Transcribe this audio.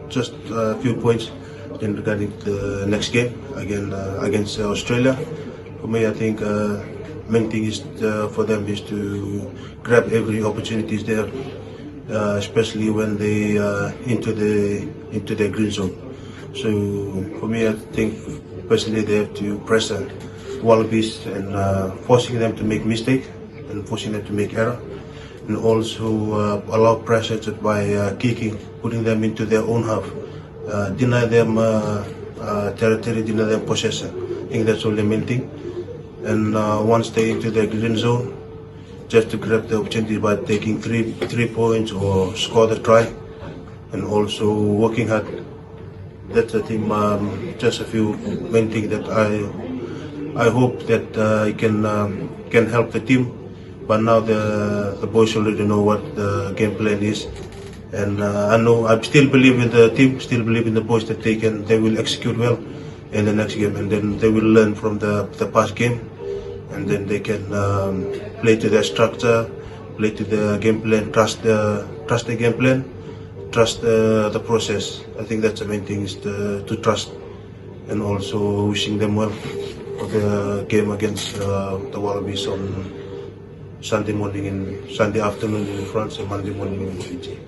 just a few points in regarding the next game again against Australia. For me, I think main thing is for them is to grab every opportunities there, especially when they into the green zone. So for me, I think personally they have to press Wallabies and forcing them to make mistake and forcing them to make error, and also allow pressure by kicking, putting them into their own half, deny them territory, deny them possession. I think that's only the main thing. And once they into the green zone, just to grab the opportunity by taking three points or score the try, and also working hard. That's the thing. Just a few main things that I hope that it can help the team. But now the boys already know what the game plan is, and I still believe in the team, still believe in the boys that they will execute well in the next game, and then they will learn from the past game, and then they can play to their structure, play to the game plan, trust the game plan, trust the process. I think that's the main thing, is to trust, and also wishing them well for the game against the Wallabies on Sunday afternoon in France and Monday morning in Fiji.